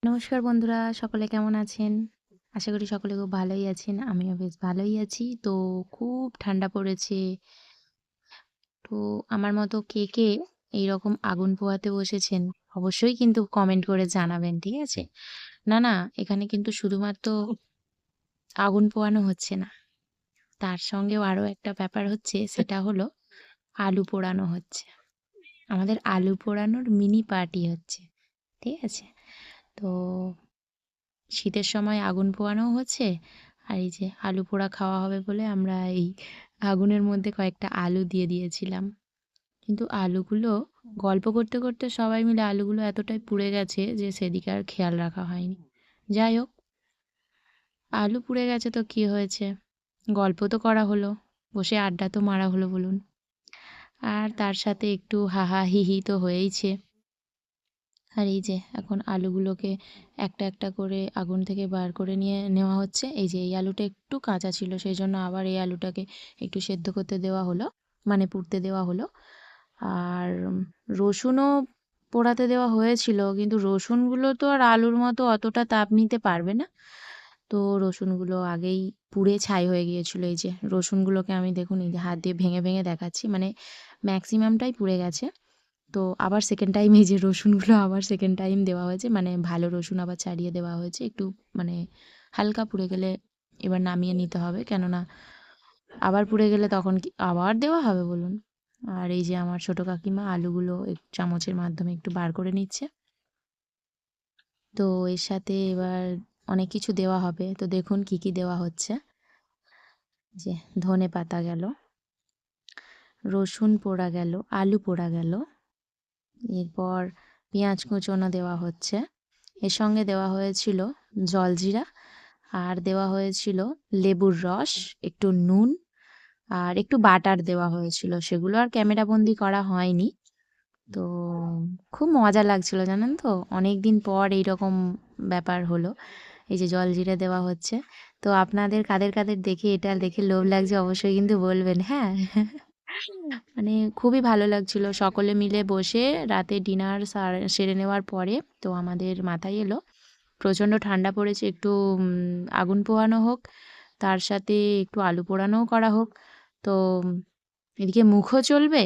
নমস্কার বন্ধুরা, সকলে কেমন আছেন? আশা করি সকলে খুব ভালোই আছেন। আমিও বেশ ভালোই আছি। তো খুব ঠান্ডা পড়েছে। তো আমার মতো কে এইরকম আগুন পোহাতে বসেছেন? অবশ্যই কিন্তু কমেন্ট করে জানাবেন, ঠিক আছে? না, এখানে কিন্তু শুধুমাত্র আগুন পোহানো হচ্ছে না। তার সঙ্গেও আরো একটা ব্যাপার হচ্ছে, সেটা হলো আলু পোড়ানো হচ্ছে। আমাদের আলু পোড়ানোর মিনি পার্টি হচ্ছে। ঠিক আছে? তো শীতের সময় আগুন পোয়ানোও হচ্ছে, আর এই যে আলু পোড়া খাওয়া হবে বলে আমরা এই আগুনের মধ্যে কয়েকটা আলু দিয়ে দিয়েছিলাম। কিন্তু আলুগুলো গল্প করতে করতে সবাই মিলে আলুগুলো এতটাই পুড়ে গেছে যে সেদিকে আর খেয়াল রাখা হয়নি। যাই হোক, আলু পুড়ে গেছে তো কি হয়েছে, গল্প তো করা হলো, বসে আড্ডা তো মারা হলো বলুন। আর তার সাথে একটু হাহা হিহি তো হয়েইছে। আর এই যে এখন আলুগুলোকে একটা একটা করে আগুন থেকে বার করে নেওয়া হচ্ছে। এই যে এই আলুটা একটু কাঁচা ছিল, সেই জন্য আবার এই আলুটাকে একটু সেদ্ধ করতে দেওয়া হলো, মানে পুড়তে দেওয়া হলো। আর রসুনও পোড়াতে দেওয়া হয়েছিল, কিন্তু রসুনগুলো তো আর আলুর মতো অতটা তাপ নিতে পারবে না। তো রসুনগুলো আগেই পুড়ে ছাই হয়ে গিয়েছিল। এই যে রসুনগুলোকে আমি দেখুন এই যে হাত দিয়ে ভেঙে ভেঙে দেখাচ্ছি, মানে ম্যাক্সিমামটাই পুড়ে গেছে। তো আবার সেকেন্ড টাইম এই যে রসুনগুলো আবার সেকেন্ড টাইম দেওয়া হয়েছে, মানে ভালো রসুন আবার ছাড়িয়ে দেওয়া হয়েছে। একটু মানে হালকা পুড়ে গেলে এবার নামিয়ে নিতে হবে, কেননা আবার পুড়ে গেলে তখন কি আবার দেওয়া হবে বলুন। আর এই যে আমার ছোট কাকিমা আলুগুলো চামচের মাধ্যমে একটু বার করে নিচ্ছে। তো এর সাথে এবার অনেক কিছু দেওয়া হবে, তো দেখুন কি কি দেওয়া হচ্ছে। যে ধনে পাতা গেল, রসুন পোড়া গেল, আলু পোড়া গেল, এরপর পেঁয়াজ কুচোনো দেওয়া হচ্ছে। এর সঙ্গে দেওয়া হয়েছিল জলজিরা, আর দেওয়া হয়েছিল লেবুর রস, একটু নুন, আর একটু বাটার দেওয়া হয়েছিল। সেগুলো আর ক্যামেরাবন্দি করা হয়নি। তো খুব মজা লাগছিল জানেন তো, অনেক দিন পর এইরকম ব্যাপার হলো। এই যে জলজিরা দেওয়া হচ্ছে। তো আপনাদের কাদের কাদের দেখে এটা দেখে লোভ লাগছে অবশ্যই কিন্তু বলবেন, হ্যাঁ? মানে খুবই ভালো লাগছিল সকলে মিলে বসে রাতে ডিনার সেরে নেওয়ার পরে। তো আমাদের মাথায় এলো প্রচণ্ড ঠান্ডা পড়েছে, একটু আগুন পোহানো হোক, তার সাথে একটু আলু পোড়ানোও করা হোক। তো এদিকে মুখও চলবে,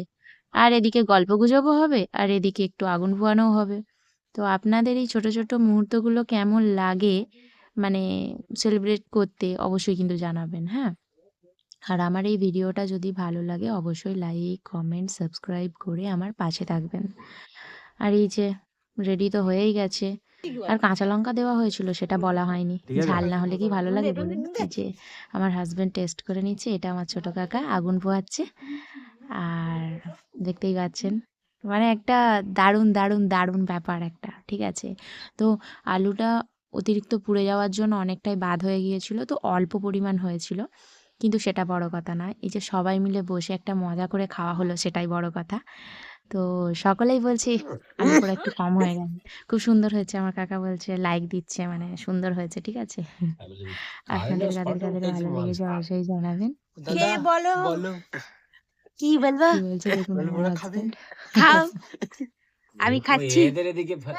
আর এদিকে গল্পগুজবও হবে, আর এদিকে একটু আগুন পোহানোও হবে। তো আপনাদের এই ছোট ছোট মুহূর্তগুলো কেমন লাগে, মানে সেলিব্রেট করতে অবশ্যই কিন্তু জানাবেন, হ্যাঁ? আর আমার এই ভিডিওটা যদি ভালো লাগে অবশ্যই লাইক, কমেন্ট, সাবস্ক্রাইব করে আমার পাশে থাকবেন। আর এই যে রেডি তো হয়েই গেছে। আর কাঁচা লঙ্কা দেওয়া হয়েছিল সেটা বলা হয়নি। ঝাল না হলে কি ভালো লাগে বলুন? এই যে আমার হাসব্যান্ড টেস্ট করে নিচ্ছে, এটা আমার ছোট কাকা আগুন পোহাচ্ছে। আর দেখতেই পাচ্ছেন, মানে একটা দারুণ ব্যাপার একটা, ঠিক আছে? তো আলুটা অতিরিক্ত পুড়ে যাওয়ার জন্য অনেকটাই বাদ হয়ে গিয়েছিল, তো অল্প পরিমাণ হয়েছিল। কিন্তু সেটা বড় কথা নয়। এই যে সবাই মিলে বসে একটা মজা করে খাওয়া হলো সেটাই বড় কথা। তো সকলেই বলছে, "আলু পোড়া একটু কম হয়ে গেছে। খুব সুন্দর হয়েছে।" আমার কাকা বলছে, লাইক দিচ্ছে, মানে সুন্দর হয়েছে, ঠিক আছে? আপনাদের কাদের ভালো লেগেছে অবশ্যই জানাবেন। কে বলো কি বলবো? কি বলছে দেখুন আমার হাসব্যান্ড। খাও আমি খাচ্ছি।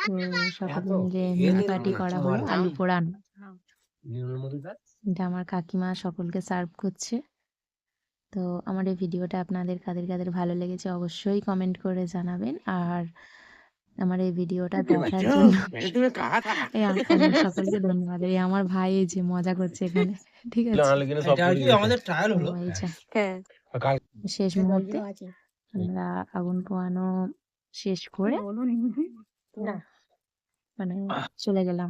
তো সকলে মিলে মিনি পার্টি করা হলো আলু পোড়ানো। এটা আমার কাকিমা সকলকে সার্ভ করছে। তো আমার এই ভিডিওটা আপনাদের কাদের ভালো লেগেছে অবশ্যই কমেন্ট করে জানাবেন। আর আমার এই ভিডিওটা দেখার জন্য আপনাদের সকলকে ধন্যবাদ। এই আমার ভাই এই যে মজা করছে এখানে, ঠিক আছে? তো এই যে হ্যাঁ, শেষ মুহূর্তে আমরা আগুন পোহানো শেষ করে না মানে চলে গেলাম।